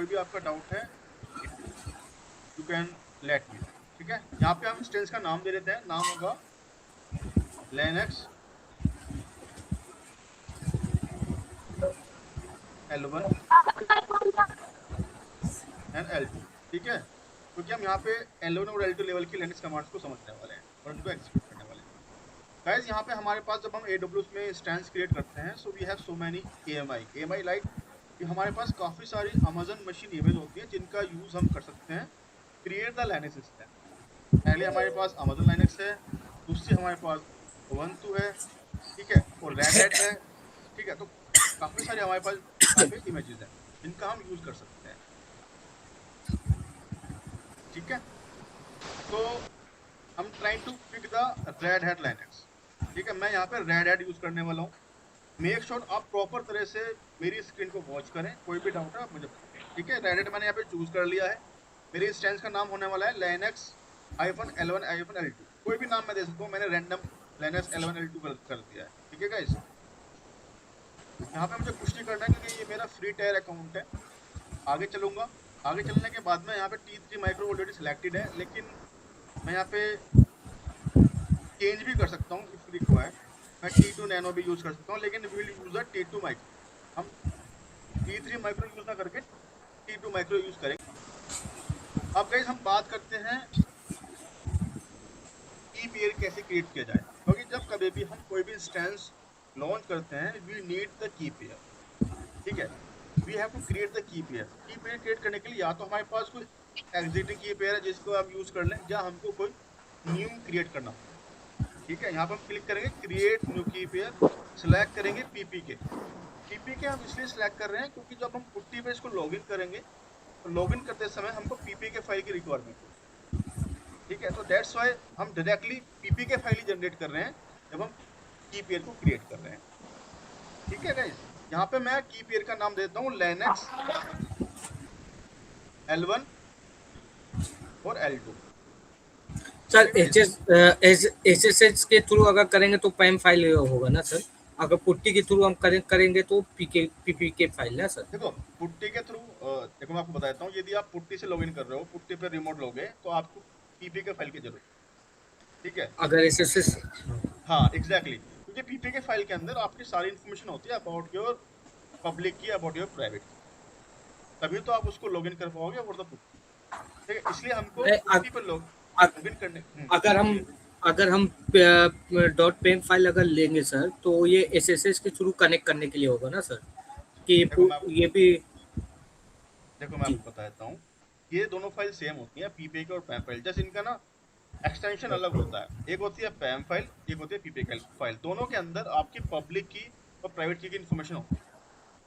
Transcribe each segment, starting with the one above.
कोई भी आपका डाउट है you can let me know, ठीक है। यहाँ पे हम इंस्टेंस का नाम दे देते हैं, नाम होगा लिनक्स L1 एंड L2, ठीक है। क्योंकि हम यहाँ पे L1 और L2 लेवल की लिनक्स कमांड्स को समझने वाले हैं और उनको एग्जीक्यूट करने वाले हैं। गाइस यहाँ पे हमारे पास जब हम AWS में इंस्टेंस क्रिएट करते हैं, so we have so many AMI like कि हमारे पास काफ़ी सारी अमेजन मशीन इमेज होती है जिनका यूज़ हम कर सकते हैं क्रिएट द लाइनेक्स सिस्टम। पहले हमारे पास अमेजन लाइनेक्स है, दूसरी हमारे पास उबंटू है, ठीक है, और रेड हैट है, ठीक है। तो काफ़ी सारे हमारे पास यहाँ पे इमेजेस हैं जिनका हम यूज़ कर सकते हैं, ठीक है। तो हम trying to pick the Red Hat Linux, ठीक है। मैं यहाँ पे रेड हैट यूज़ करने वाला हूँ। मेक श्योर आप प्रॉपर तरह से मेरी स्क्रीन को वॉच करें, कोई भी डाउट है आप मुझे बताएं, ठीक है। रेड हैट मैंने यहाँ पे चूज कर लिया है। मेरे इंस्टेंस का नाम होने वाला है लिनक्स -L1 -L2, कोई भी नाम मैं दे सकता हूँ। मैंने रैंडम लिनक्स L1 L2 कर दिया है, ठीक है गाइस। यहाँ पे मुझे कुछ नहीं करना है क्योंकि ये मेरा फ्री टायर अकाउंट है। आगे चलूंगा, आगे चलने के बाद में यहाँ पे T3 माइक्रो ऑलरेडी सिलेक्टेड है, लेकिन मैं यहाँ पे चेंज भी कर सकता हूँ इफ रिक्वायर्ड। मैं T2 नैनो भी यूज कर सकता हूँ, लेकिन will use a T2 micro. हम T3 माइक्रो यूज ना करके T2 माइक्रो यूज करेंगे। अब गाइस हम बात करते हैं की पेयर कैसे क्रिएट किया जाए, क्योंकि जब कभी भी हम कोई भी इंस्टेंस लॉन्च करते हैं we need the key pair, ठीक है। We have to create the key pair. Key pair create करने के लिए या तो हमारे पास कोई एग्जिस्टिंग की पेयर है जिसको हम यूज कर लें, या हमको कोई न्यू क्रिएट करना होगा, ठीक है। यहाँ पर हम क्लिक करेंगे क्रिएट न्यू की पेयर, सिलेक्ट करेंगे पीपीके। पीपीके हम इसलिए सिलेक्ट कर रहे हैं क्योंकि जब हम पुट्टी पे इसको लॉगिन करेंगे तो लॉगिन करते समय हमको पीपीके फाइल की रिक्वायरमेंट होगी, ठीक है। तो दैट्स वाई हम डायरेक्टली पीपीके फाइल ही जनरेट कर रहे हैं जब हम की पेयर को क्रिएट कर रहे हैं, ठीक है गाइस। यहाँ पे मैं की पेयर का नाम देता हूँ लिनक्स L1 और L2, ठीक सर है गाइस। एसएसएच के थ्रू अगर करेंगे तो पैम फाइल होगा ना सर? अगर पुट्टी के थ्रू हम करेंगे तो पीपीके फाइल ना सर? देखो पुट्टी के थ्रू, देखो मैं आपको बताता हूँ, यदि आप पुट्टी से लॉगिन कर रहे हो, पुट्टी पे रिमोट लोगे तो आपको पीपीके फाइल की जरूरत, ठीक है। अगर एसएसएच हाँ एग्जैक्टली क्योंकि पीपीके फाइल के अंदर आपकी सारी इन्फॉर्मेशन होती है अबाउट योर पब्लिक की, अबाउट योर प्राइवेट की, तभी तो आप उसको लॉगिन कर पाओगे और द पुट्टी, ठीक है। इसलिए हमको पुट्टी पर लॉगिन करने अगर हम बोलिए। अगर हम डॉट पेम फाइल अगर लेंगे सर तो ये एसएसएच के थ्रू कनेक्ट करने के लिए होगा ना सर? कि देखो मैं ये भी देखो मैं जी आपको बताता हूँ, ये दोनों फाइल सेम होती हैं, पीपीके और पैम फाइल, जैसे इनका ना एक्सटेंशन अलग होता है। एक होती है पैम फाइल, एक होती है पीपीके फाइल। दोनों के अंदर आपकी पब्लिक की और प्राइवेट की इन्फॉर्मेशन होती है,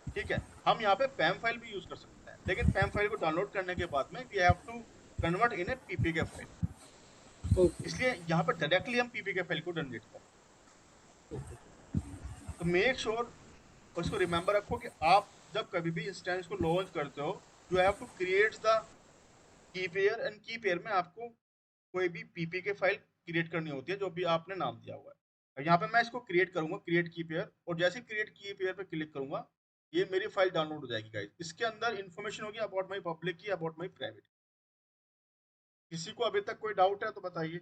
ठीक है। हम यहाँ पे पैम फाइल भी यूज कर सकते हैं, लेकिन पैम फाइल को डाउनलोड करने के बाद में we have to convert in a PPK file, okay इसलिए यहाँ पर डायरेक्टली हम पीपीके फाइल को जनरेट करें। तो मेक श्योर और इसको रिमेंबर रखो कि आप जब कभी भी इंस्टेंस को लॉन्च करते हो you have to create the key pair, and key pair में आपको कोई भी पीपीके फाइल क्रिएट करनी होती है जो भी आपने नाम दिया हुआ है। यहाँ पे मैं इसको क्रिएट करूंगा, क्रिएट की पेयर, और जैसे क्रिएट की पेयर पे क्लिक करूंगा ये मेरी फाइल डाउनलोड हो जाएगी गाइस। इसके अंदर इन्फॉर्मेशन होगी अबाउट माई पब्लिक की, अबाउट माई प्राइवेट। किसी को अभी तक कोई डाउट है तो बताइए।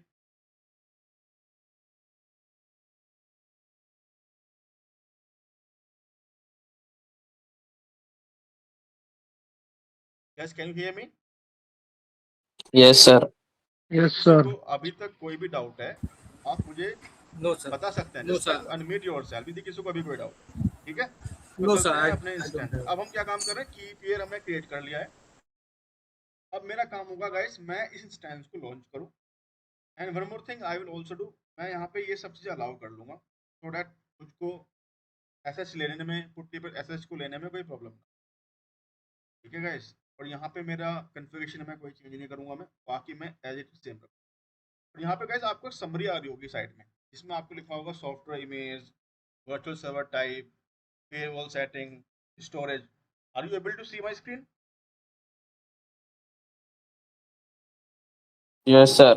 Yes, can you hear me? Yes, sir. Yes, किसी sir. को अभी तक कोई भी डाउट है आप मुझे नो सर बता सकते हैं। No just try sir to unmute yourself यदि किसी को अभी कोई डाउट है, ठीक है। तो नो चलते सर हैं अपने आई डोंट इंस्टेंस। हैव। अब हम क्या काम कर रहे हैं, की पेयर हमने क्रिएट कर लिया है। अब मेरा काम होगा गाइस मैं इस इंस्टेंस को लॉन्च करूं, and one more thing I will also do, मैं यहाँ पे ये सब चीज़ें अलाउ कर लूंगा सो दैट मुझको एसएच लेने में, पुट्टी पर एसएच को लेने में कोई प्रॉब्लम ना, ठीक है गाइस। और यहाँ पे मेरा कन्फिगरेशन में कोई चेंज नहीं करूंगा मैं, बाकी मैं एज इट सेम रखूंगा। और यहाँ पे गाइस आपको एक समरी आ रही होगी साइड में, जिसमें आपको लिखा होगा software image, virtual server type, firewall setting, storage. Are you able to see my screen? Yes, sir.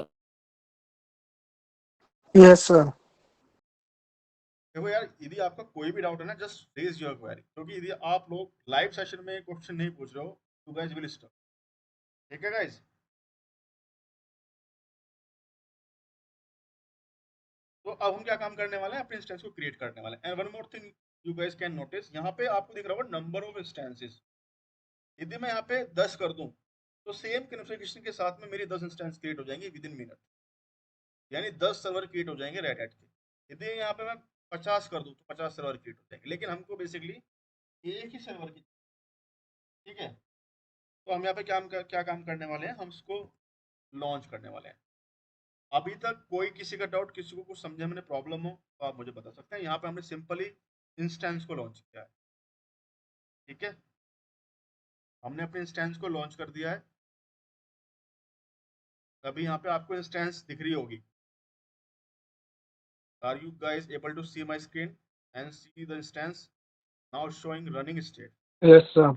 Yes, sir. देखो यार यदि आपका कोई भी डाउट है ना जस्ट रेज योर क्वेरी, क्योंकि यदि आप लोग लाइव सेशन में क्वेश्चन नहीं पूछ रहे हो you guys will stop. ठीक है guys? तो अब हम क्या काम करने वाले हैं, अपने इंस्टेंस को क्रिएट करने वाले हैं। And one more thing you guys can notice, यहाँ पे आपको दिख रहा होगा नंबर ऑफ इंस्टेंसेस। यदि मैं यहाँ पे 10 कर दूं तो सेम कॉन्फ़िगरेशन के साथ में मेरी 10 इंस्टेंस क्रिएट हो जाएंगे विद इन मिनट, यानी 10 सर्वर क्रिएट हो जाएंगे रेड हैट के। यदि यहाँ पे मैं 50 कर दूं तो 50 सर्वर क्रिएट हो जाएंगे, लेकिन हमको बेसिकली एक ही सर्वर की, ठीक है। तो हम यहाँ पे क्या काम करने वाले हैं, हम इसको लॉन्च करने वाले हैं। अभी तक कोई किसी का डाउट, किसी को कुछ समझने में प्रॉब्लम हो तो आप मुझे बता सकते हैं। यहाँ पे हमने सिंपली इंस्टेंस को लॉन्च किया है, ठीक है। हमने अपने इंस्टेंस को लॉन्च कर दिया है। अभी यहाँ पे आपको इंस्टेंस दिख रही होगी। Are you guys able to see my screen and see the instance now showing running state? Yes, sir.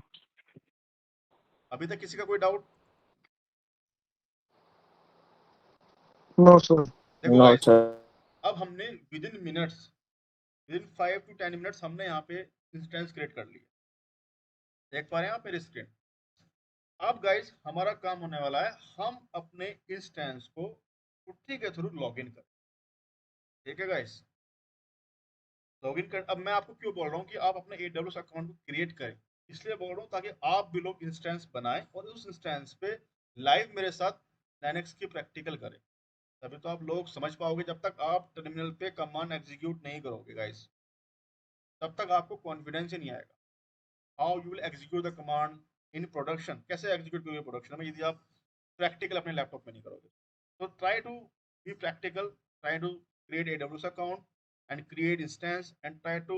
अभी तक किसी का कोई डाउट? No, sir. देखो No, गाइस, sir. अब हमने within minutes, within 5 to 10 minutes हमने यहाँ पे इंस्टेंस क्रिएट कर लिया। देख पा रहे हैं आप मेरी स्क्रीन? अब गाइस हमारा काम होने वाला है, हम अपने इंस्टेंस को पुट्टी के थ्रू लॉगिन करें, ठीक है गाइस। लॉगिन कर, अब मैं आपको क्यों बोल रहा हूँ कि आप अपने AWS अकाउंट को क्रिएट करें, इसलिए बोल रहा हूँ ताकि आप भी लोग इंस्टेंस बनाएं और उस इंस्टेंस पे लाइव मेरे साथ लाइनक्स की प्रैक्टिकल करें। तभी तो आप लोग समझ पाओगे। जब तक आप टर्मिनल पे कमांड एग्जीक्यूट नहीं करोगे गाइस, तब तक आपको कॉन्फिडेंस ही नहीं आएगा। How you will execute the command in production, कैसे एग्जीक्यूट करोगे प्रोडक्शन में यदि आप प्रैक्टिकल अपने लैपटॉप में नहीं करोगे। तो try to be practical, try to create AWS account and create instance and try to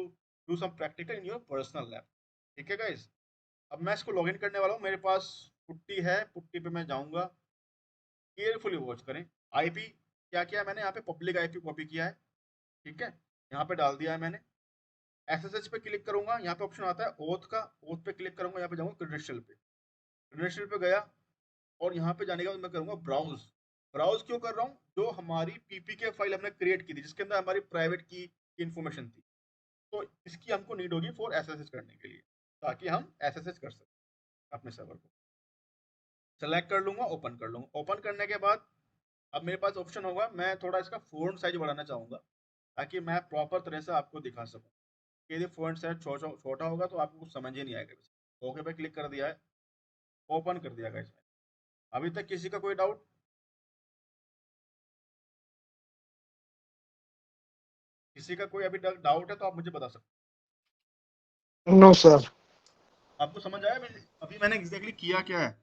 do some practical in your personal lab, ठीक है गाइस। अब मैं इसको लॉगिन करने वाला हूँ, मेरे पास पुट्टी है, पुट्टी पे मैं जाऊंगा। केयरफुली वॉच करें। आईपी क्या किया मैंने, यहाँ पे पब्लिक आईपी कॉपी किया है, ठीक है, यहाँ पे डाल दिया है मैंने। SSH पे क्लिक करूंगा, यहाँ पे ऑप्शन आता है ओथ का, ओथ पे क्लिक करूंगा, यहाँ पे जाऊंगा क्रेडेंशियल पे, क्रेडेंशियल पे गया और यहाँ पे जाने के बाद मैं करूंगा ब्राउज। ब्राउज क्यों कर रहा हूँ, जो हमारी PPK फाइल हमने क्रिएट की थी जिसके अंदर हमारी प्राइवेट की इन्फॉर्मेशन थी, तो इसकी हमको नीड होगी फॉर SSH करने के लिए, ताकि हम SSH कर सकें अपने सर्वर को। सेलेक्ट कर लूंगा, ओपन कर लूंगा। ओपन करने के बाद अब मेरे पास ऑप्शन होगा, मैं थोड़ा इसका फ़ॉन्ट साइज बढ़ाना चाहूँगा ताकि मैं प्रॉपर तरह से आपको दिखा सकूँ। यदि फ़ॉन्ट साइज छोटा होगा तो आपको कुछ समझ ही नहीं आएगा। ओके पे क्लिक कर दिया है, ओपन कर दिया गाइस। अभी तक किसी का कोई डाउट? किसी का कोई अभी डाउट है तो आप मुझे बता सकते No, sir. हैं। आपको समझ आया अभी मैंने एग्जैक्टली किया क्या है?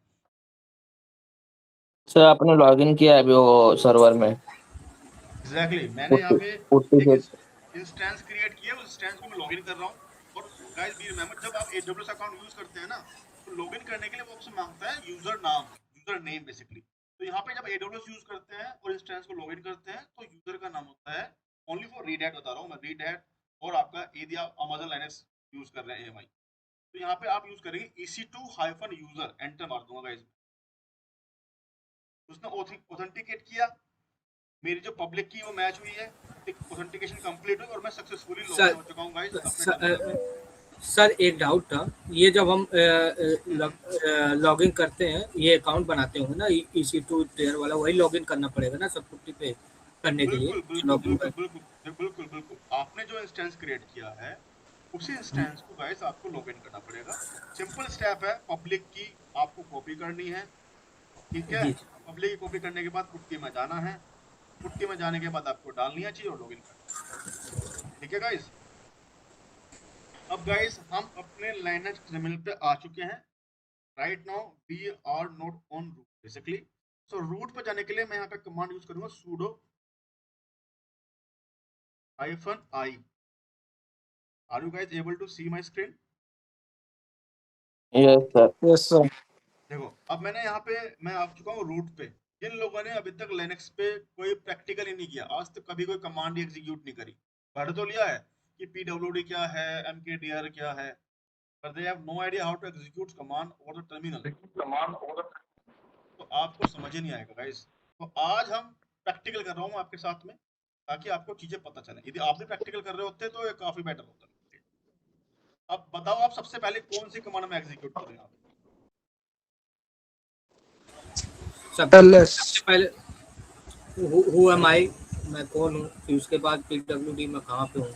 सर आपने लॉगिन किया है अभी वो सर्वर में एग्जैक्टली मैंने यहाँ पे पुट्टी एक के। इंस्टेंस क्रिएट किया, उस इंस्टेंस को मैं लॉगिन कर रहा हूँ। और गाइस बी रिमेंबर, जब आप AWS अकाउंट यूज करते हैं ना, तो लॉगिन करने के लिए वो ऑप्शन मांगता है यूजर नाम, यूजर नेम बेसिकली। तो यहाँ पे जब AWS यूज करते हैं और इंस्टेंस को लॉगिन करते हैं तो यूजर का नाम होता है, ओनली फॉर रीड हैट बता रहा हूँ मैं, रीड हैट। और आपका यदि आप अमेजन लाइनक्स यूज कर रहे हैं AMI, तो यहाँ पे आप यूज करेंगे EC2-user, एंटर मार दूंगा गाइस। उसने ऑथेंटिकेट किया, मेरी जो पब्लिक की वो मैच हुई है, ऑथेंटिकेशन कंप्लीट हुई और मैं सक्सेसफुली लॉगिन हो चुका हूं गाइस अपने टर्मिनल पे। सर एक डाउट था, ये जब हम लॉगिन करते हैं, ये अकाउंट बनाते होंगे ना EC2 टेयर वाला, वही लॉगिन करना पड़ेगा ना सब पुट्टी पे करने के लिए बिल्कुल बिल्कुल लॉगिन बिल्कुल कर? बिल्कुल बिल्कुल बिल्कुल। आपने जो इंस्टेंस क्रिएट किया है उसी इंस्टेंस को गाइस आपको लॉगिन करना पड़ेगा। सिंपल स्टेप है, पब्लिक की आपको कॉपी करनी है, ठीक है। जी पब्लिक की कॉपी करने के बाद पुट्टी में जाना है, पुट्टी में जाने के बाद आपको डालनी है चाहिए और लॉगिन करना है, ठीक है गाइस। अब गाइस हम अपने लाइनक्स टर्मिनल पे आ चुके हैं। Right now we are not on root basically. So root पे जाने के लिए मैं यहाँ पे कमांड यूज करूंगा sudo -i। Are you guys able to see my screen? Yes sir. Yes, sir. देखो अब मैंने यहाँ पे मैं आ चुका हूँ रूट पे। जिन लोगों ने अभी तक लिनक्स पे कोई प्रैक्टिकल ही नहीं किया, आज तक कभी कोई कमांड एग्जीक्यूट नहीं करी, पढ़ तो लिया है कि pwd क्या है, mkdir क्या है, but they have no idea how to execute command over the terminal, तो आपको समझ ही नहीं आएगा गाइस। तो आज हम प्रैक्टिकल कर रहा हूँ आपके साथ में ताकि आपको चीजें पता चले। यदि आप भी प्रैक्टिकल कर रहे होते तो ये काफी बेटर होता। अब बताओ आप सबसे पहले कौन सी कमांड में एग्जीक्यूट करें आप? सब ls सबसे पहले हु एम आई, मैं कौन हूँ, फिर उसके बाद PWD में कहाँ पे हूँ।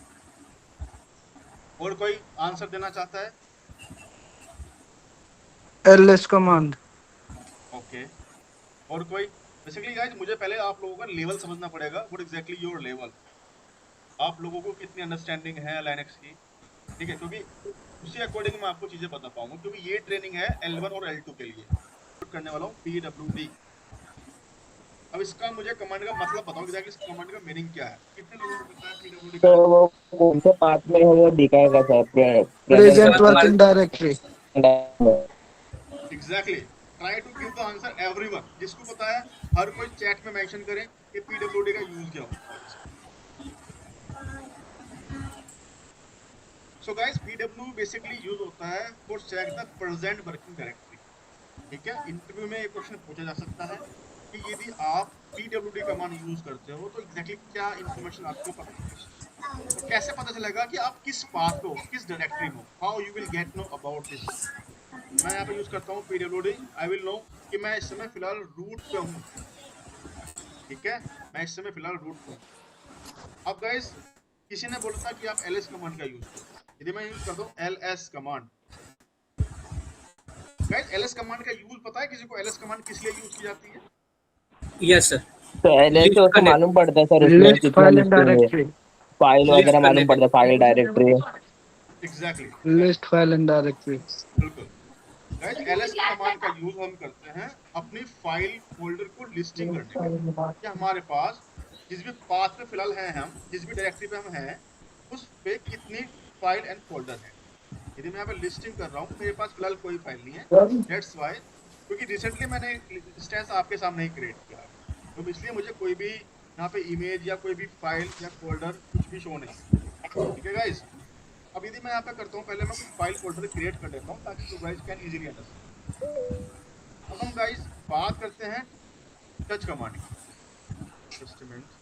और कोई आंसर देना चाहता है? ls command ओके, और कोई? बेसिकली गाइस मुझे पहले आप लोगों का लेवल समझना पड़ेगा, व्हाट एग्जैक्टली योर लेवल, आप लोगों को कितनी अंडरस्टैंडिंग है लाइनक्स की, ठीक है, क्योंकि उसी अकॉर्डिंग मैं आपको चीजें बता पाऊंगा, क्योंकि ये ट्रेनिंग है L1 और L2 के लिए। करने वाला हूँ PWD। अब इसका मुझे कमांड का मतलब बताओ एग्जैक्टली इस कमांड का मीनिंग क्या है, कितने लोगों को पता है PWD तो का? वो कौन से पार्ट में है वो दिखाएगा sir, present sir working directory exactly, try to give the answer everyone, जिसको पता है हर कोई चैट में मेंशन करे कि PWD का यूज क्या होता है। So guys PW basically use होता है for check the present working directory, ठीक है। इंटरव्यू में एक क्वेश्चन पूछा जा सकता है कि यदि आप PWD कमांड यूज करते हो तो एग्जैक्टली क्या इंफॉर्मेशन आपको पता है, तो कैसे पता चलेगा कि आप किस पाथ पे हो, किस डायरेक्टरी में हो, how you will get know about this. मैं यहाँ पे यूज करता हूँ PWD, आई विल नो कि मैं इस समय फिलहाल रूट पे हूँ, ठीक है, मैं इस समय फिलहाल रूट पे हूँ। अब गाइस किसी ने बोला था कि आप ls कमांड का यूज करो, यदि मैं यूज करता हूँ ls command, guys ls command का यूज पता है किसी को? ls कमांड किस लिए यूज की जाती है? यस सर, तो एलएस लिस्ट से करने, मालूम पड़ता है सर, उसमें list कितना file and लिस्टिंग है, directory फाइल लिस्ट वगैरह करने मालूम के पड़ता है, file directory. Exactly, list file and directory बिल्कुल। गाइस ls कमांड का यूज हम करते हैं अपनी फाइल फोल्डर को लिस्टिंग करने के लिए, कि हमारे पास जिस भी पाथ पे फिलहाल हैं, हम जिस भी डायरेक्टरी पे हम हैं उस पे कितनी फाइल एंड फोल्डर है। यदि मैं यहाँ पे लिस्टिंग कर रहा हूँ, मेरे पास फिलहाल कोई फाइल नहीं है, दैट्स वाई, क्योंकि रिसेंटली मैंने इंस्टेंस आपके सामने ही क्रिएट किया है, तो इसलिए मुझे कोई भी यहाँ पे इमेज या कोई भी फाइल या फोल्डर कुछ भी शो नहीं, ठीक है गाइस। अब यदि मैं यहाँ पे करता हूँ, पहले मैं कुछ फाइल फोल्डर क्रिएट कर लेता हूँ ताकि you guys can easily understand. अब हम गाइस बात करते हैं टच कमांड की, जस्ट अ मिनट।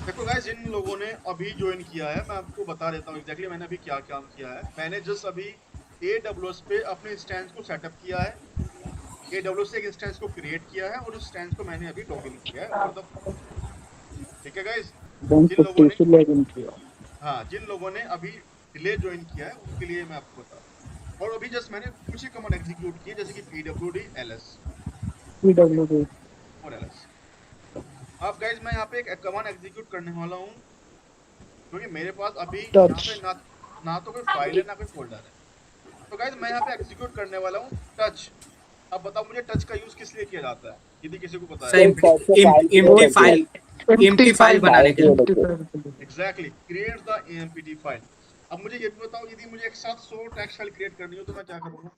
देखो गाइस जिन लोगों ने अभी ज्वाइन किया है, मैं आपको बता देता हूँ एग्जैक्टली मैंने अभी क्या काम किया है। मैंने जस्ट अभी AWS पे अपने इंस्टेंस को सेटअप किया है, AWS से एक इंस्टेंस को क्रिएट किया है और उस इंस्टेंस को मैंने अभी लॉगिन किया है ओवर द फोन, ठीक है गाइस। जिन लोगों 150 ने, से login किया हाँ जिन लोगों ने अभी डिले ज्वाइन किया है उनके लिए मैं आपको बता रहा हूँ। और अभी जस्ट मैंने कुछ ही कमांड एग्जीक्यूट किए जैसे कि PWD ls pwd और ls। अब गाइस मैं यहाँ पे एक कमांड एग्जीक्यूट करने वाला हूँ, क्योंकि मेरे पास अभी यहाँ पे touch ना ना तो कोई फाइल है ना कोई फोल्डर है। तो गाइस मैं यहाँ पे एग्जीक्यूट करने वाला हूँ टच। अब बताओ मुझे टच का यूज किस लिए किया जाता है, यदि किसी को पता है सर तो? Empty empty file, empty file file बनाने के लिए। empty file exactly, create the AMPT file. अब मुझे ये भी बताओ यदि मुझे एक साथ 100 टेक्स्ट फाइल क्रिएट करनी हो तो मैं क्या करूंगा?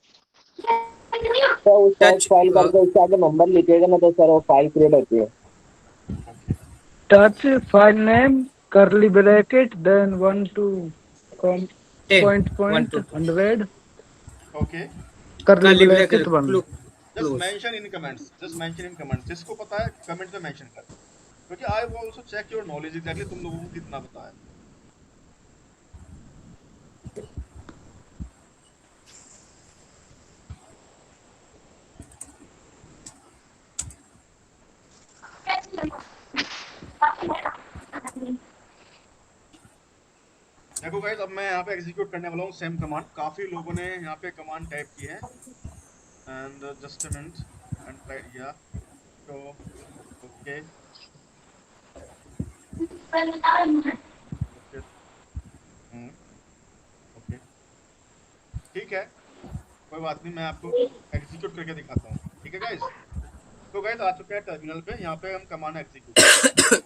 तो उस टेक्स्ट टच फाइल करके उसके आगे नंबर लिखेगा ना, तो सर वो फाइल क्रिएट होती है। Okay, touch file name curly bracket then 1 to ten, point 1 point to 100 okay, curly curly bracket bracket 1 just close. Mention in comments, just mention in comments, जिसको पता है कमेंट में मेंशन कर, क्योंकि I will also check your knowledge exactly तुम लोगों को कितना पता है। देखो गाइस अब मैं यहाँ पे एग्जीक्यूट करने वाला हूँ सेम कमांड, काफी लोगों ने यहाँ पे कमांड टाइप की है, and just a minute and try या, तो ओके ओके, ओके, ठीक है, कोई बात नहीं, मैं आपको एग्जीक्यूट करके दिखाता हूँ, ठीक है गाइस। तो गाइस आ चुके हैं टर्मिनल पे, यहाँ पे हम कमांड एग्जीक्यूट करेंगे।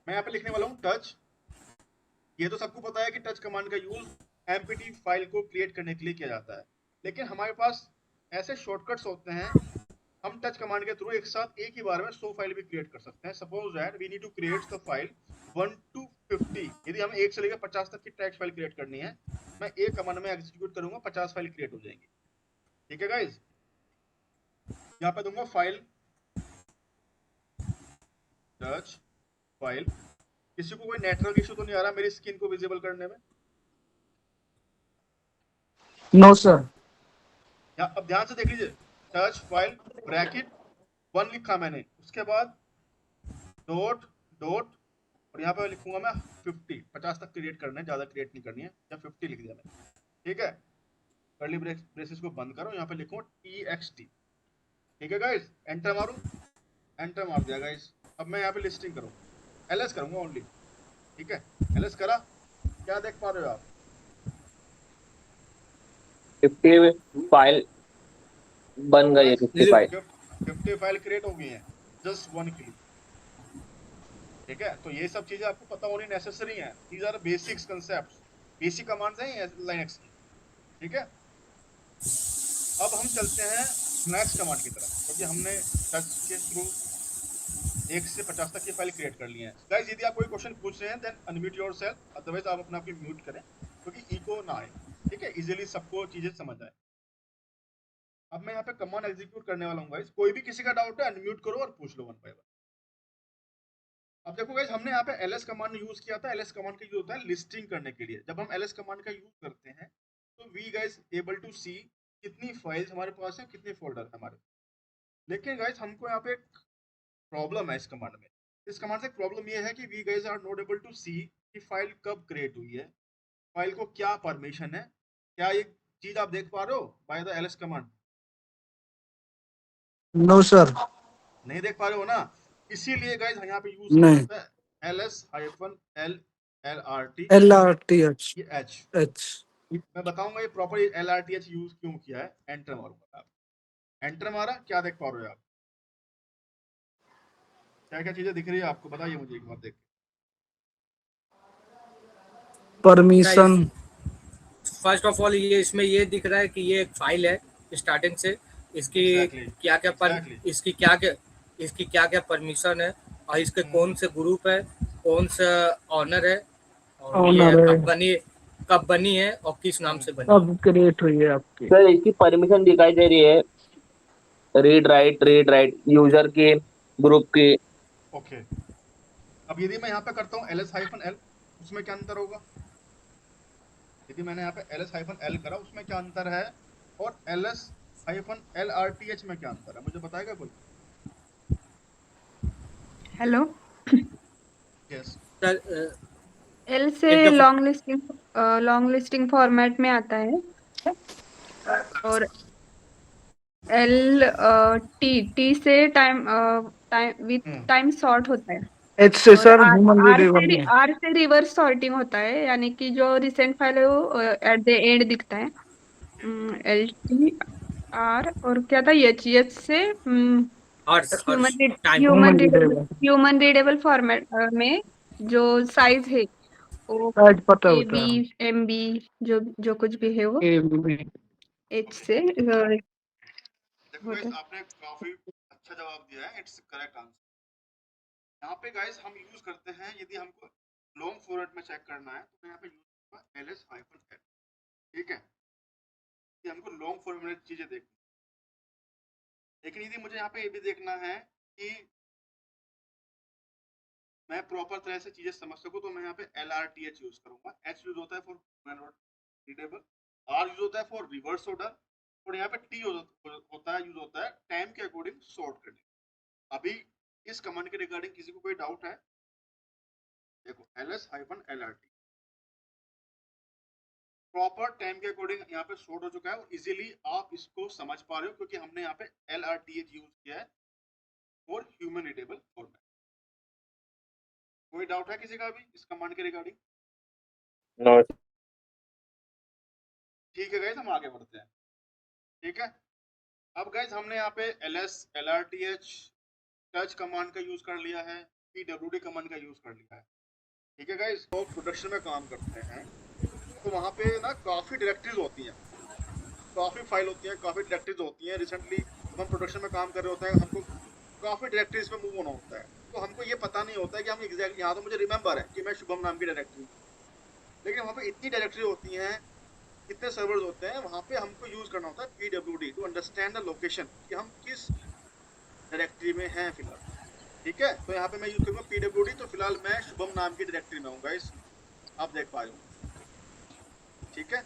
मैं यहाँ पे लिखने वाला हूँ टच। ये तो सबको पता है कि टच कमांड का यूज एमपीटी फाइल को क्रिएट करने के लिए किया जाता है, लेकिन हमारे पास ऐसे शॉर्टकट्स होते हैं, हम टच कमांड के थ्रू एक साथ एक ही बार में 100 फाइल भी क्रिएट कर सकते हैं। Suppose that we need to create the file 1 to 50, यदि हमें 1 से लेकर 50 तक की टेक्स्ट फाइल क्रिएट करनी है, मैं एक कमांड में एग्जीक्यूट करूंगा, 50 फाइल क्रिएट हो जाएंगी, ठीक है गाइस। यहाँ पे दूंगा फाइल टच फाइल, किसी को कोई नेटवर्क इशू तो नहीं आ रहा मेरी स्क्रीन को विजिबल करने में? No sir. अब ध्यान से देख लीजिए, टच फाइल ब्रैकेट 1 लिखा मैंने, उसके बाद डॉट डॉट, और यहाँ पे लिखूंगा मैं 50 तक क्रिएट करना है, ज्यादा क्रिएट नहीं करनी है, या 50 लिख दिया मैंने, ठीक है। कर्ली ब्रेसेस को बंद करो, यहाँ पे लिखूंगा txt, ठीक है गाइस। एंटर मारूं, एंटर मार दिया गाइस। अब मैं यहाँ पे लिस्टिंग करूँ, ls करूंगा ओनली, ठीक है। ls करा, क्या देख पा रहे हो आप? 50 फाइल बन गई है, 50 फाइल। 50 फाइल क्रिएट हो गई है, जस्ट 1 क्लिक, ठीक है। तो ये सब चीजें आपको पता होनी नेसेसरी है। These our basics concepts, basic commands हैं लाइनक्स की, ठीक है। अब हम चलते हैं नेक्स्ट कमांड की तरफ, क्योंकि हमने टच के थ्रू 1 से 50 तक की फाइल क्रिएट कर ली है। गाइस यदि आप कोई क्वेश्चन पूछ रहे हैं देन अनम्यूट योरसेल्फ, अदरवाइज आप अपने आप को म्यूट करें, क्योंकि इको ना आए, ठीक है, इजीली सबको चीजें समझ आए। अब मैं यहाँ पे कमांड एग्जीक्यूट करने वाला हूँ गाइस, कोई भी किसी का डाउट है अनम्यूट करो और पूछ लो 1 बाय 1। अब देखो गाइस, हमने यहाँ पे ls कमांड यूज किया था। ls कमांड का यूज होता है लिस्टिंग करने के लिए। जब हम ls कमांड का यूज करते हैं तो वी गाइस एबल टू सी कितनी फाइल्स हमारे पास है, कितने फोल्डर हमारे। लेकिन गाइस हमको यहाँ पे एक प्रॉब्लम है इस कमांड में। इस कमांड से प्रॉब्लम ये है कि we guys are not able to see कि फाइल कब क्रिएट हुई है, फाइल को क्या परमिशन है। क्या ये चीज आप देख पा रहे हो by the ls command? No sir. नहीं देख पा रहे हो ना, इसीलिए गाइस यहाँ पे यूज किया नहीं। जाता है ls-l lrt LRTH ये h। H। मैं बताऊंगा ये प्रॉपर lrth यूज क्यों किया है। एंटर मारूंगा, आप एंटर मारा, क्या देख पा रहे हो आप? क्या क्या चीजें दिख रही है आपको, बताइए मुझे एक बार देख के। परमिशन। फर्स्ट ऑफ ऑल ये इसमें ये दिख रहा है कि ये एक फाइल है स्टार्टिंग से, इसकी एग्जैक्टली क्या क्या एग्जैक्टली इसकी क्या क्या परमिशन है, और इसके कौन से ग्रुप है, कौन सा ऑनर है, और ये ऑनर है। कब बनी है और किस नाम से बनी है। अब क्रिएट हुई है आपकी। सर इसकी परमिशन दिखाई दे रही है, रीड राइट यूजर की, ग्रुप की। ओके। अब यदि मैं यहाँ पे करता हूँ ls-l, उसमें क्या अंतर होगा? यदि मैंने यहाँ पे ls-l करा, उसमें क्या अंतर है, और ls-lrth में क्या अंतर है, मुझे बताएगा कोई? हेलो। यस। सर एल एक से दफा लॉन्ग लिस्टिंग फॉर्मेट में आता है, और एल टी टी से टाइम सॉर्ट होता है, H से और सर ह्यूमन रीडेबल में। आर से रिवर्स सॉर्टिंग होता है, यानी कि जो रिसेंट फाइल है वो एट द एंड दिखता है। एल टी आर, और क्या था, एच से Harsh time. Human readable. Human readable format में जो साइज है वो शायद पता ए होता बी है। एम बी, जो जो कुछ भी है वो A एच से देखो गाइस, आपने काफी अच्छा जवाब दिया है, इट्स करेक्ट आंसर। यहाँ पे गाइस हम यूज करते हैं, यदि हमको लॉन्ग फॉर्मेट में चेक करना है तो मैं यहाँ पे यूज करूंगा ls-l, ठीक है, कि हमको लॉन्ग फॉर्मेट में चीजें देखनी। लेकिन यदि मुझे यहाँ पे ये भी देखना है कि मैं प्रॉपर तरह से चीजें समझ सकूं, तो मैं यहाँ पे lrth यूज करूंगा। h यूज होता है फॉर रीडेबल, r यूज होता है फॉर रिवर्स ऑर्डर, और यहाँ पे t यूज होता है टाइम के अकॉर्डिंग सॉर्ट करने। अभी इस कमांड के रिगार्डिंग किसी को कोई डाउट है? देखो ls-lrt प्रॉपर टाइम के अकॉर्डिंग यहाँ पे सॉर्ट हो चुका है, और इजीली आप इसको समझ पा रहे हो क्योंकि हमने यहाँ पे lrth यूज किया है फॉर ह्यूमन रीडेबल फॉर्मेट। कोई डाउट है किसी का भी इस कमांड के रिगार्डिंग? नो। ठीक है गाइस, हम आगे बढ़ते हैं, ठीक है। अब गाइस हमने यहाँ पे ls-lrth टच कमांड का यूज कर लिया है, pwd कमांड का यूज कर लिया है, ठीक है गाइस। तो प्रोडक्शन में काम करते हैं तो वहाँ पे ना काफी डायरेक्टरीज होती हैं, काफी फाइल होती हैं, काफी डायरेक्टरीज होती हैं। रिसेंटली जब हम प्रोडक्शन में काम कर रहे होते हैं, हमको काफी डायरेक्टरीज पे मूव होना होता है, तो हमको ये पता नहीं होता है कि हम एग्जैक्ट, यहाँ तो मुझे रिमेंबर है कि मैं शुभम नाम की डायरेक्टरी, लेकिन वहाँ पे इतनी डायरेक्टरी होती हैं, कितने सर्वर्स होते हैं, वहाँ पे हमको यूज करना होता है pwd to understand the location, कि हम किस डायरेक्टरी में हैं फिलहाल, ठीक है, तो यहाँ पे मैं यूज करूंगा पीडब्ल्यूडी। तो फिलहाल मैं शुभम नाम की डायरेक्टरी में हूँ गाइस, आप देख पा रहे हो। ठीक है,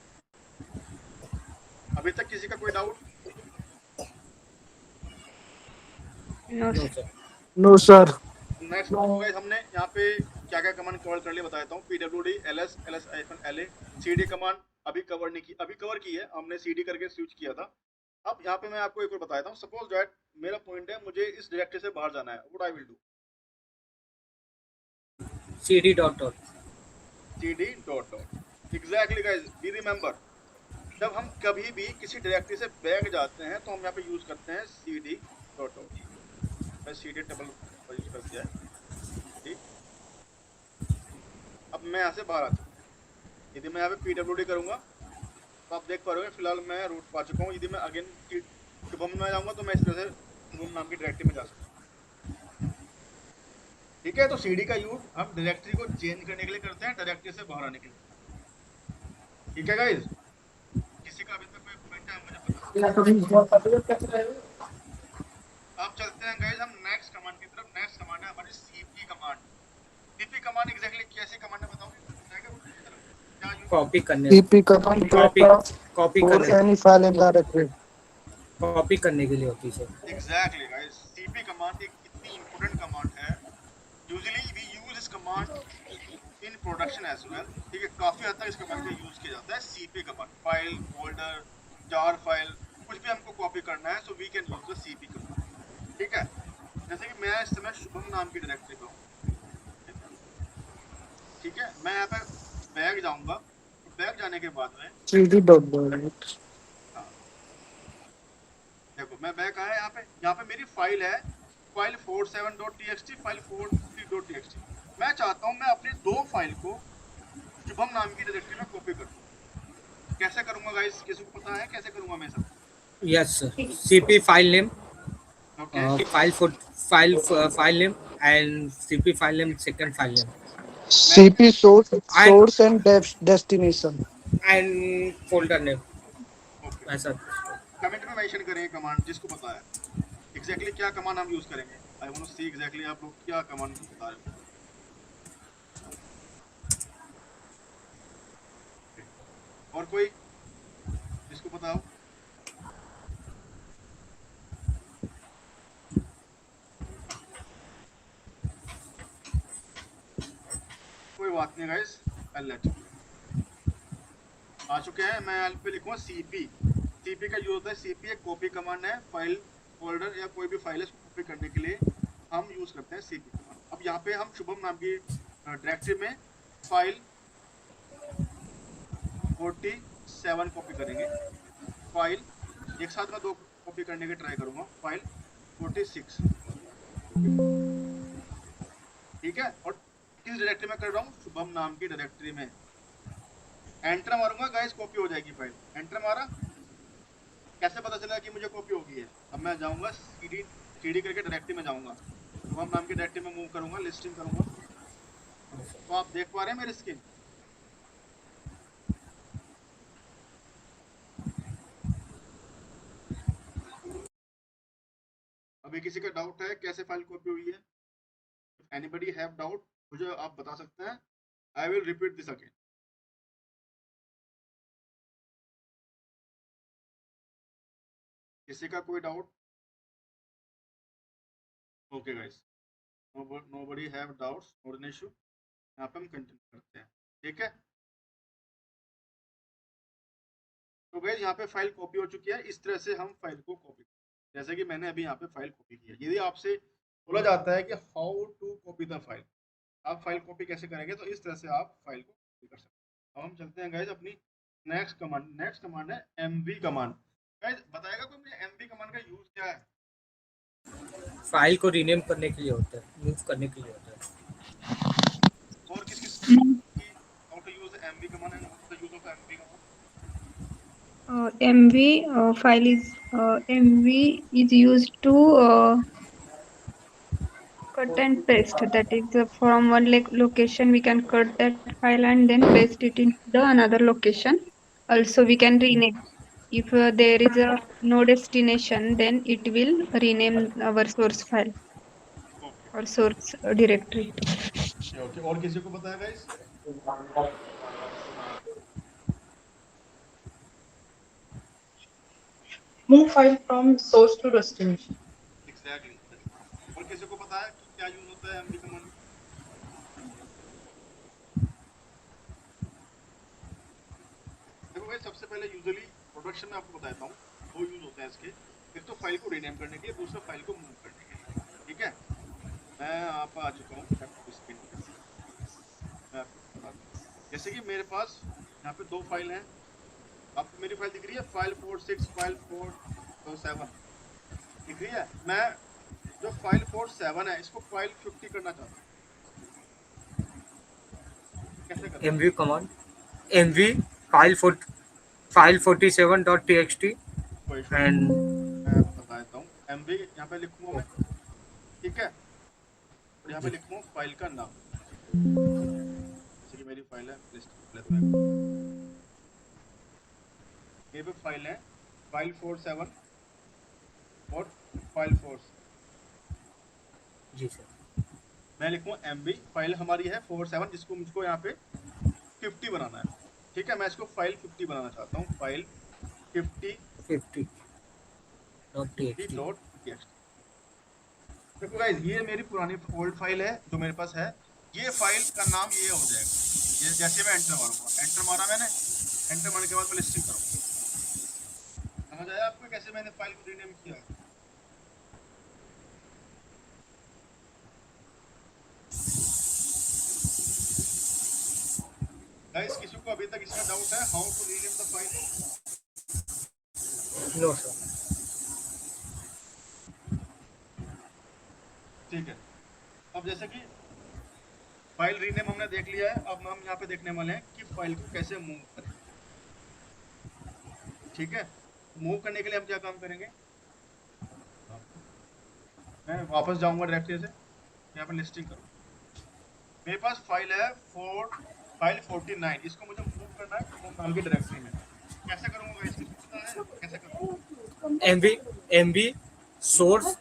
अभी तक किसी का कोई doubt? No no sir. Sir. No sir. Next तो गाइस हमने यहाँ पे क्या क्या कमांड कवर कर लिया बता देता हूँ। PWD, LS, LS-LA, CD command अभी कवर नहीं की, अभी कवर की है हमने, सीडी करके स्विच किया था। अब यहाँ पे मैं आपको एक और बताता हूँ। सपोज दैट मेरा पॉइंट है, मुझे इस डायरेक्टरी से बाहर जाना है, what I will do? cd dot dot. cd dot dot. Exactly guys, be remember, जब हम कभी भी किसी डायरेक्टरी से बैक जाते हैं तो हम यहाँ पे यूज करते हैं cd डॉट डॉट। मैं cd टेबल यूज कर दिया है। ठीक, अब मैं यहाँ से बाहर आ चुका हूँ। यदि मैं यहाँ पे pwd करूंगा तो आप देख पा रहे हो फिलहाल मैं रूट पा चुका हूँ। यदि मैं अगेन शुभम में जाऊंगा तो मैं इस तरह से शुभम नाम की डायरेक्टरी में जा सकता हूँ। ठीक है, तो सीडी का यूज हम डायरेक्टरी को चेंज करने के लिए करते हैं, डायरेक्टरी से बाहर आने के लिए। ठीक है गाइज, किसी का अभी तक कोई पॉइंट है मुझे पता। अब चलते हैं गाइज हम नेक्स्ट कमांड की तरफ। नेक्स्ट कमांड है हमारी CP command. CP command exactly कैसी कमांड है बताओगे? क्या यूज? कॉपी करने CP command copy copy for करने any file in directory. Copy करने के लिए होती है sir. Exactly guys, CP command एक इतनी इंपॉर्टेंट कमांड है। Usually we use this command in production as well. ठीक है, काफी हद तक इस कमांड का यूज किया जाता है। CP command, file, folder, jar file, कुछ भी हमको कॉपी करना है, so we can use the CP command. ठीक है, जैसे कि मैं इस समय शुभम नाम की डायरेक्टरी पे हूँ। ठीक है, मैं यहाँ पे बैग जाऊंगा, तो बैग जाने के बाद में cd डॉट डॉट। हाँ, देखो मैं बैग आया यहाँ पे मेरी फाइल है, फाइल 47.txt, फाइल 43.txt। मैं चाहता हूँ मैं अपनी दो फाइल को शुभम नाम की डायरेक्टरी में कॉपी करूँ। कैसे करूंगा गाइस, किसी को पता है कैसे करूंगा मैं सब? Yes sir. cp file name, okay, file name and cp file name, second file name cp source and source and destination। And folder name, okay, ऐसा। कमेंट में मेंशन करेंगे कमांड जिसको पता है एग्जैक्टली क्या कमांड हम यूज करेंगे। I want to see exactly आप लोग क्या कमांड बता रहे हो। और कोई जिसको पता हो? कोई बात नहीं गाइस, आई लेट आ चुके हैं। मैं यहाँ पे लिखूंगा सीपी। सीपी का यूज होता है, सीपी एक कॉपी कमांड है। फाइल, फोल्डर या कोई भी फाइल है उसको कॉपी करने के लिए हम यूज करते हैं सीपी कमांड। अब यहाँ पे हम शुभम नाम की डायरेक्टरी में फाइल 47 कॉपी करेंगे। फाइल एक साथ में दो कॉपी करने की ट्राई करूंगा, फाइल 46। ठीक है, और किस डायरेक्टरी में कर रहा हूँ? शुभम नाम की डायरेक्टरी में। एंटर मारूंगा गाइस, कॉपी हो जाएगी फाइल। एंटर मारा, कैसे पता चला कि मुझे कॉपी हो गई है? अब मैं जाऊंगा सीडी, सीडी करके डायरेक्टरी में जाऊंगा, शुभम नाम की डायरेक्टरी में मूव करूंगा, लिस्टिंग करूंगा। तो आप देख पा रहे हैं मेरी स्क्रीन? अभी किसी का डाउट है कैसे फाइल कॉपी हुई है? एनीबडी हैव डाउट, मुझे आप बता सकते हैं। I will repeat this again. किसी का कोई doubt? Okay guys, nobody have doubts, not an issue. यहाँ पे हम कंटिन्यू करते हैं। ठीक है, तो गाइस यहाँ पे फाइल कॉपी हो चुकी है। इस तरह से हम फाइल को कॉपी, जैसे कि मैंने अभी यहाँ पे फाइल कॉपी की है। यदि आपसे बोला जाता है कि how to copy the file, आप फाइल कॉपी कैसे करेंगे, तो इस तरह से आप फाइल को कॉपी कर सकते हैं। अब हम चलते हैं गाइस अपनी नेक्स्ट कमांड। नेक्स्ट कमांड है एमवी कमांड। गाइस बताएगा कोई मुझे एमवी कमांड का यूज क्या है? फाइल को रीनेम करने के लिए होता है, मूव करने के लिए होता है। और किस किस how to use MV command and what is the use of MV command? MV file is MV is used to cut and paste. That is from one location we can cut that file and then paste it into the another location. Also we can rename. If there is a no destination, then it will rename our source file. और source directory. Okay, और किसी को पता है guys? Move file from source to destination. Exactly. और किसी को पता है कि क्या यूज होता है एमवी कमांड का? देखो भाई, सबसे पहले यूजुअली प्रोडक्शन में आपको बताता हूँ, दो यूज होते हैं इसके। एक तो फाइल को रीनेम करने के लिए, दूसरा फाइल को मूव करने के लिए। ठीक है, मैं यहाँ पर आ चुका हूँ लैपटॉप स्क्रीन पे। मैं आपको बताता हूँ, जैसे कि मेरे पास यहाँ पे दो फाइल हैं। आपको मेरी फाइल दिख रही है, फाइल 46, फाइल 47 दिख रही है। मैं जो फाइल 47 है, इसको फाइल 50 करना चाहता हूँ। कैसे करना है? mv command, mv file 47.txt कोई इशू नहीं, and मैं बता देता हूँ। एमवी यहाँ पे लिखूंगा मैं, ठीक है, और यहाँ पे लिखूंगा फाइल का नाम। जैसे कि मेरी फाइल है, लिस्ट लेता हूँ। ये पे फाइल है फाइल 47 और फाइल 4। जी सर, मैं लिखूंगा एमवी, फाइल हमारी है 47, जिसको मुझको यहाँ पे 50 बनाना है। ठीक है, मैं इसको फाइल 50 बनाना चाहता हूँ, फाइल 50.txt। 50.txt। देखो गाइस, ये मेरी पुरानी ओल्ड फाइल है जो मेरे पास है। ये फाइल का नाम ये हो जाएगा। ये जैसे मैं एंटर मारूंगा, एंटर मारा मैंने, एंटर मारने के बाद मैं लिस्टिंग करूंगा। समझ आया आपको कैसे मैंने फाइल को रीनेम किया है? गाइस, किसी को अभी तक इसका डाउट है how to rename the file? No sir. ठीक है, अब जैसे कि फाइल रीनेम हमने देख लिया है, अब हम यहाँ पे देखने वाले हैं कि फाइल को कैसे मूव करें। ठीक है, मूव करने के लिए हम क्या काम करेंगे? मैं वापस जाऊंगा डायरेक्टरी से, यहाँ पे लिस्टिंग करूँ। मेरे पास फाइल है फाइल 49, इसको मुझे मूव करना है होम नाम की डायरेक्टरी में। कैसे करूंगा इसकी पता है कैसे करूंगा? mv सोर्स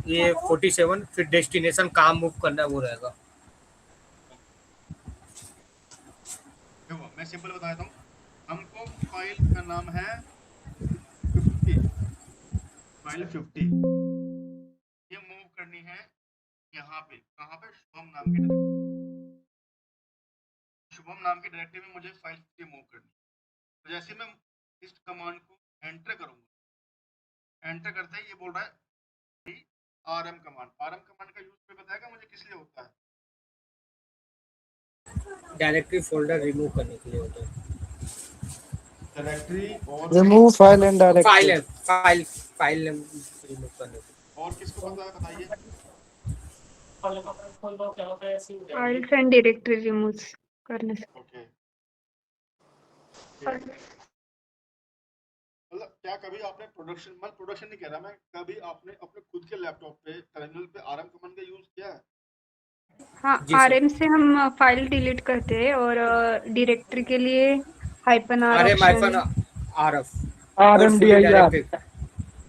ये 47, फिर डेस्टिनेशन कहाँ मूव करना है वो रहेगा। देखो मैं सिंपल बताता हूँ, हमको फाइल का नाम है 50, फाइल 50 ये मूव करनी है यहाँ पे। कहाँ पे? शुभम नाम की डायरेक्टरी। शुभम नाम की डायरेक्टरी में मुझे फाइल 50 मूव करनी है। तो जैसे मैं इस कमांड को एंटर करूंगा, एंटर करते ही ये बोल रहा है आरएम कमांड। आरएम कमांड का यूज में बताएगा मुझे किस लिए होता है? डायरेक्टरी फोल्डर रिमूव करने के लिए होता है। डायरेक्टरी और Remove file and file directory. है, फाइल रिमूव करने के लिए। और किसको पता है बताइए? Files and directory removes करने से. ओके, मतलब क्या कभी आपने प्रोडक्शन, मैं प्रोडक्शन नहीं कह रहा, मैं कभी आपने अपने खुद के लैपटॉप पे टर्मिनल पे आरएम कमांड का यूज किया है? हाँ, जी सर। RM से हम फाइल डिलीट करते हैं और डायरेक्टरी के लिए -r rm ऑप्शन. rf और fully RMDIR. directed।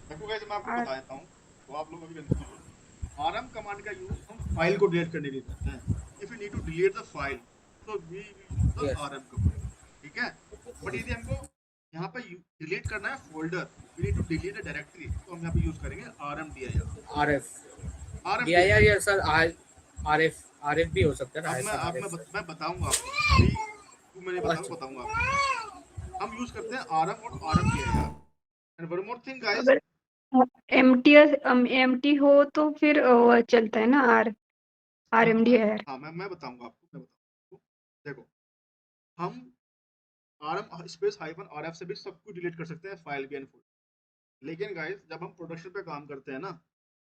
देखो गाइस, मैं आपको बता देता हूँ तो आप लोग अभी कंफ्यूज हो। आरएम कमांड का यूज हम फाइल को डिलीट करने के लिए करते हैं। If you need to delete the file, तो we use the Yes. RM command. ठीक है, बट यदि हमको यहाँ पे डिलीट करना है folder, we need to delete the directory, तो हम यहाँ पे यूज करेंगे RMDIR। rf RMDIR। dir या सर rf भी हो सकता है ना। अब -rf मैं बताऊंगा आपको, अभी मैंने अच्छा। बताऊंगा आपको। हम यूज करते हैं आरएम और RMDIR। And one more thing guys, अगर empty हो तो फिर वो चलता है ना RMDIR. हाँ मैं बताऊंगा आपको, देखो हम आरएम स्पेस -rf से भी सब कुछ डिलीट कर सकते हैं, फाइल भी एंड फोल्डर। लेकिन गाइस, जब हम प्रोडक्शन पे काम करते हैं ना,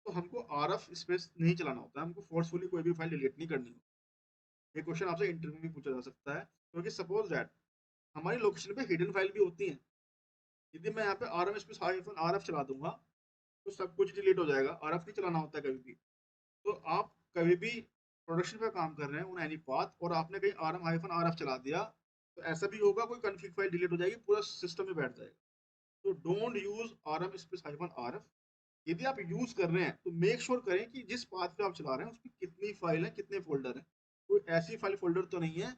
तो हमको आरएफ स्पेस नहीं चलाना होता है, हमको फोर्सफुली कोई भी फाइल डिलीट नहीं करनी होती। ये क्वेश्चन आपसे इंटरव्यू में पूछा जा सकता है, क्योंकि सपोज दैट हमारी लोकेशन पे हिडन फाइल भी होती हैं। यदि मैं यहाँ पे आरएम स्पेस -rf चला दूंगा, तो सब कुछ डिलीट हो जाएगा। आरएफ नहीं चलाना होता है कभी भी। तो आप कभी भी प्रोडक्शन पे काम कर रहे हैं ऑन एनी पाथ, और आपने कहीं -rf चला दिया, तो ऐसा भी होगा कोई कॉन्फ़िग फाइल डिलीट हो जाएगी, पूरा सिस्टम में बैठ जाएगा। तो don't use RM space -rf। यदि आप यूज कर रहे हैं तो मेक श्योर करें कि जिस पाथ पे आप चला रहे हैं उसकी कितनी फाइल है, कितने फोल्डर है। कोई ऐसी फाइल फोल्डर तो नहीं है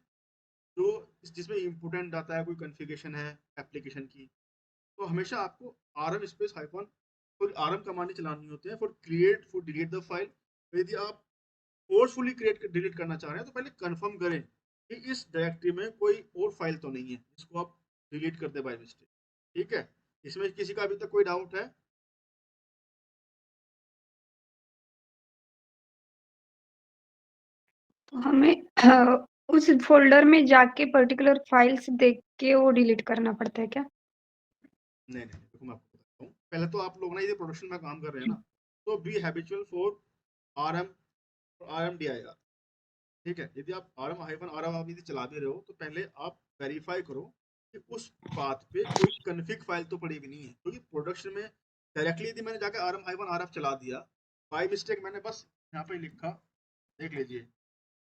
जो जिसमें इंपोर्टेंट डाटा है, कोई कॉन्फ़िगरेशन है एप्लीकेशन की। तो हमेशा आपको rm स्पेस हाइफन और rm कमांड चलानी होती है for create for delete the file. यदि आप फोर्सफुली क्रिएट डिलीट करना चाह रहे हैं तो पहले कंफर्म करें कि इस डायरेक्टरी में कोई और फाइल तो नहीं है जिसको आप डिलीट कर दे बाय मिस्टेक। ठीक है, इसमें किसी का अभी तक कोई डाउट है? तो हमें उस फोल्डर में जाके पर्टिकुलर फाइल्स देख के वो डिलीट करना पड़ता है क्या? नहीं नहीं, देखो मैं आपको बताता हूँ। पहले तो आप लोग ना ये प्रोडक्शन में काम कर रहे हैं ना, तो बी हैबिचुअल फॉर RMDIR। ठीक है, यदि आप rm हाइफन rm आप यदि चला भी रहे हो तो पहले आप वेरीफाई करो कि उस पाथ पे कोई कन्फिग फाइल तो पड़ी भी नहीं है, क्योंकि प्रोडक्शन में डायरेक्टली यदि मैंने जाकर rm हाइफन rf चला दिया बाय मिस्टेक, मैंने बस यहाँ पे लिखा, देख लीजिए।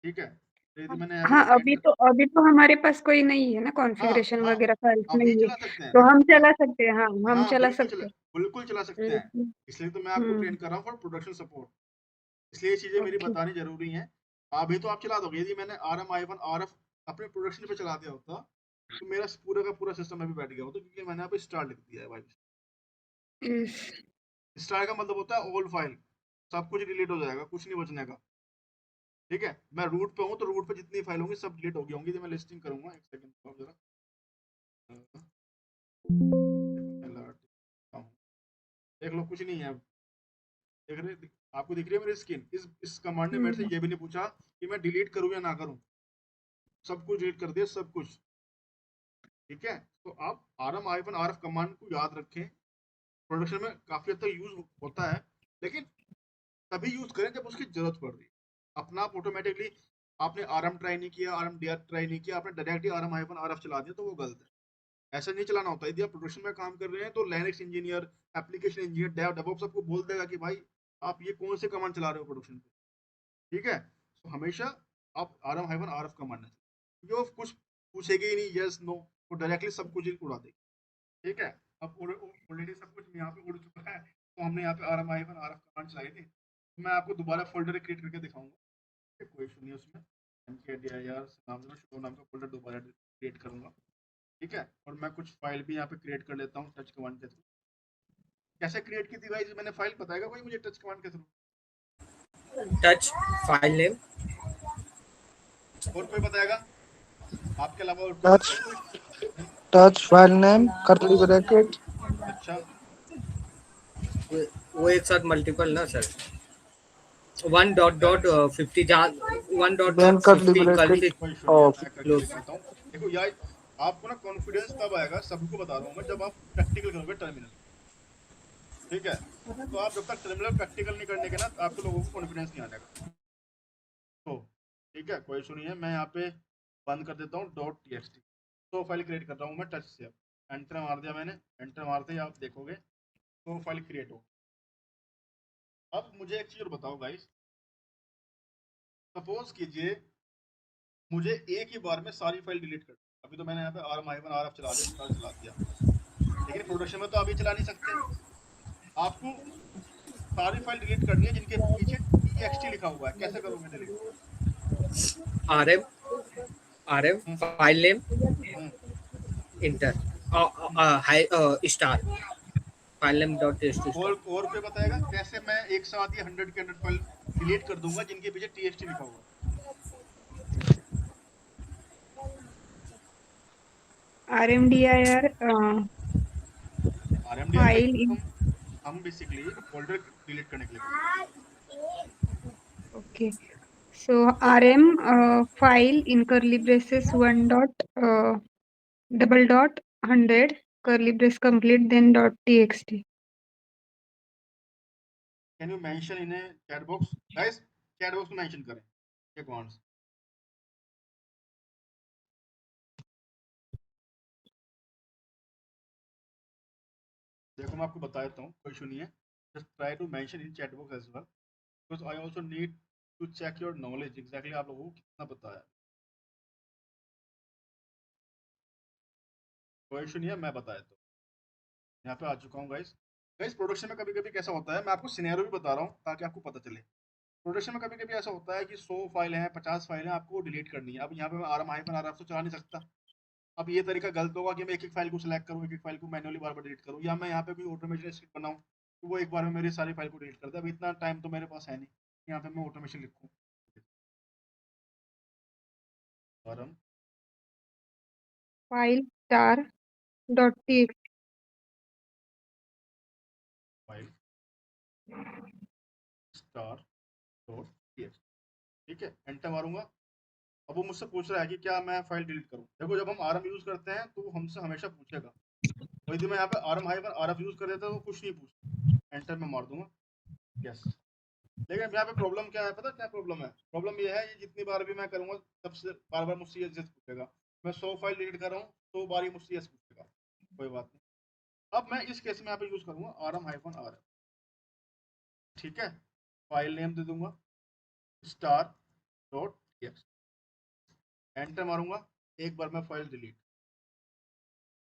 ठीक है, तो यदि मैंने यहाँ पे हाँ, लिखा अभी तो हमारे पास कोई नहीं है ना, हाँ कॉन्फ़िगरेशन हाँ, वगैरह फाइल्स अभी नहीं है, चला सकते हैं, तो देखो हम मैं, चला सकते हैं। हाँ, हम हाँ चला सकते हैं। बिल्कुल चला सकते हैं। हम्म, इसलिए तो मैं आपको ट्रेन कर रहा हूँ फॉर प्रोडक्शन सपोर्ट, इसलिए ये चीजें मेरी ओके। बतानी जरूरी हैं। अभी तो आप चला दोगे, यदि मैंने rm हाइफन rf अपने प्रोडक्शन पे चला दिया होता तो मेरा पूरा का पूरा सिस्टम अभी बैठ गया होता, क्योंकि मैंने यहाँ पे स्टार लिख दिया है भाई। इस स्टार का मतलब होता है ऑल फाइल, सब कुछ डिलीट हो जाएगा, कुछ नहीं बचने का। ठीक है, मैं रूट पे हूँ तो रूट पे जितनी फाइल होंगी सब डिलीट हो गई होंगी। तो मैं लिस्टिंग करूंगा, एक सेकंड जरा। देख लो, कुछ नहीं है। देख रहे, आपको दिख रही है मेरी स्क्रीन? इस कमांड ने मेरे से ये भी नहीं पूछा कि मैं डिलीट करूं या ना करूं, सब कुछ डिलीट कर दिया, सब कुछ। ठीक है, तो आप rm हाइफन rf कमांड को याद रखें, प्रोडक्शन में काफी हद तक यूज होता है, लेकिन तभी यूज करें जब उसकी जरूरत पड़ रही है। अपना आप ऑटोमेटिकली आपने rm ट्राई नहीं किया, RMDIR ट्राई नहीं किया, आपने डायरेक्टली rm हाइफन rf चला दिया, तो वो गलत है। ऐसा नहीं चलाना होता। यदि आप प्रोडक्शन में काम कर रहे हैं तो Linux engineer, application engineer, DevOps आपको बोल देगा कि भाई आप ये कौन से कमांड चला रहे हो प्रोडक्शन पे। ठीक है, तो हमेशा आप rm हाइफन rf कमांड है, क्योंकि वो कुछ पूछेगी ही नहीं, यस नो, वो डायरेक्टली सब कुछ ही उड़ा देगी। ठीक है, अब ऑलरेडी सब कुछ यहाँ पे उड़ चुका है, तो हमने यहाँ पे rm हाइफन rf कमांड चलाई थी। मैं आपको दोबारा फोल्डर क्रिएट करके दिखाऊंगा, कोई इशू नहीं है उसमें। mkdir नाम से मैं शुभ नाम का फोल्डर दोबारा क्रिएट करूंगा। ठीक है, और मैं कुछ फाइल भी यहाँ पे क्रिएट कर लेता हूँ टच कमांड के थ्रू। कैसे क्रिएट की थी भाई मैंने फाइल, बताएगा कोई मुझे टच कमांड के थ्रू? टच फाइल नेम, और कोई बताएगा आपके अलावा? और कोई touch बताएगा कोई? हम्म, touch file name curly bracket अच्छा, वो एक साथ मल्टीपल ना सर, 1.50 जहाँ then curly 1.50 bracket कर्ली कोई इशू नहीं है, of मैं करके क्लोज। दिखाता हूँ। देखो यार, आपको ना कॉन्फिडेंस तब आएगा, सबको बता रहा हूँ मैं, जब आप प्रैक्टिकल करोगे टर्मिनल। ठीक है, तो आप जब तक टर्मिनल प्रैक्टिकल नहीं करने के ना, आपको लोगों को कॉन्फिडेंस नहीं आने का। तो ठीक है, कोई इशू नहीं है। मैं यहाँ पे बंद कर देता हूँ .txt। तो फाइल क्रिएट कर रहा हूँ मैं टच से। अब एंटर मार दिया मैंने, एंटर मारते ही आप देखोगे तो फाइल क्रिएट हो। अब मुझे एक चीज और बताओ गाइस, सपोज कीजिए मुझे एक ही बार में सारी फाइल डिलीट कर, अभी तो मैंने यहाँ पे rm हाइफन rf चला दिया, स्टार चला दिया, लेकिन प्रोडक्शन में तो अभी चला नहीं सकते। आपको सारी फाइल डिलीट करनी है जिनके पीछे txt लिखा हुआ है, कैसे करोगे delete? RM RM hmm, file name hmm. Enter high star file name dot test star. और कोई बताएगा कैसे मैं एक साथ ये 100 के 100 फाइल डिलीट कर दूंगा जिनके पीछे txt लिखा हुआ RMDIR है? RMDIR में फाइल इन हम बेसिकली फोल्डर डिलीट करने के लिए करते हैं। Okay, so RM file in curly braces 1.100 curly brace complete then .txt. Can you mention in chat box guys? Chat box में मेंशन करें ये कमांड्स। देखो मैं आपको बता देता हूँ, कोई इशू नहीं है। Just try to mention in chat box as well, because I also need to check your knowledge, exactly आप लोगों को कितना पता है। कोई इशू नहीं है, मैं बता देता हूँ। यहाँ पे आ चुका हूँ गाइस। गाइस प्रोडक्शन में कभी कभी कैसा होता है, मैं आपको सिनेरियो भी बता रहा हूँ ताकि आपको पता चले। प्रोडक्शन में कभी कभी ऐसा होता है कि 100 फाइल हैं, 50 फाइल हैं, आपको डिलीट करनी है। अब यहाँ पे मैं आराम हाइफन आराम से चला नहीं सकता। अब ये तरीका गलत होगा कि मैं एक एक फाइल को सिलेक्ट करूँ, एक एक फाइल को मैनुअली बार बार डिलीट करूँ, या मैं यहाँ पे कोई ऑटोमेशन स्क्रिप्ट बनाऊँ तो वो एक बार में मेरी सारी फाइल को डिलीट कर दे। अब इतना टाइम तो मेरे पास है नहीं, यहाँ पे मैं ऑटोमेशन लिखूँ आराम file star.txt file star dot TXT, ठीक है, एंटर मारूंगा। अब वो मुझसे पूछ रहा है कि क्या मैं फाइल डिलीट करूं। देखो जब हम आरएम यूज करते हैं तो वो हमसे हमेशा पूछेगा, वही यदि मैं यहाँ पे आरएम हाइफन आरएफ यूज कर देता तो वो कुछ नहीं पूछता, एंटर में मार दूंगा, यस। लेकिन यहाँ पे प्रॉब्लम क्या है, पता क्या प्रॉब्लम है? प्रॉब्लम ये है, ये जितनी बार भी मैं करूंगा सबसे बार बार मुझसे ये पूछेगा। मैं 100 फाइल डिलीट कर रहा हूँ, 100 बार ही मुझसे यस पूछेगा, कोई बात नहीं। अब मैं इस केस में यहाँ पे यूज करूंगा आरएम हाइफन आरएफ, ठीक है। फाइल नेम दे दूंगा स्टार डॉट टीएक्सटी, एंटर मारूंगा, एक बार मैं फाइल डिलीट,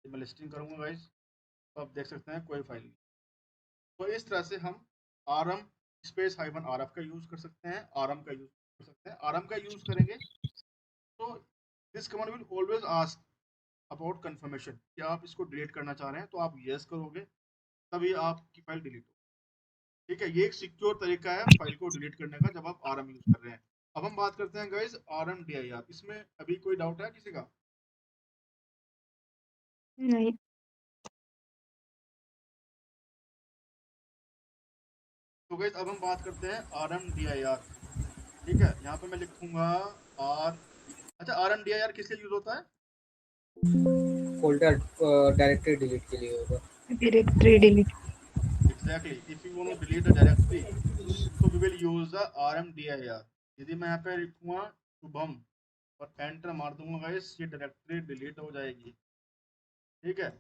मैं लिस्टिंग करूंगा गाइस, तो आप देख सकते हैं कोई फाइल नहीं। तो इस तरह से हम आरएम स्पेस हाइफन आरएफ का यूज कर सकते हैं, आरएम का यूज कर सकते हैं। आरएम का यूज करेंगे तो this command will always ask about confirmation कि आप इसको डिलीट करना चाह रहे हैं, तो आप यस करोगे तभी आपकी फाइल डिलीट हो, ठीक है। ये एक सिक्योर तरीका है फाइल को डिलीट करने का जब आप आरएम यूज कर रहे हैं। अब हम बात करते हैं गाइस आरएम डीआईआर, इसमें अभी कोई डाउट है किसी का? नहीं। तो गाइस अब हम बात करते हैं आरएम डीआईआर, ठीक है। यहाँ पे मैं लिखूंगा आर, अच्छा आरएम डीआईआर किस लिए यूज होता है? फोल्डर डायरेक्टरी डिलीट के लिए होगा। Directory delete. Exactly, if you want to delete the directory तो we will use the rmdir। यदि मैं यहाँ पे लिखूंगा शुभम और एंटर मार दूंगा गाइस, ये डायरेक्टरी डिलीट हो जाएगी, ठीक है।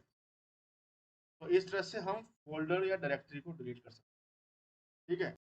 तो इस तरह से हम फोल्डर या डायरेक्टरी को डिलीट कर सकते हैं, ठीक है।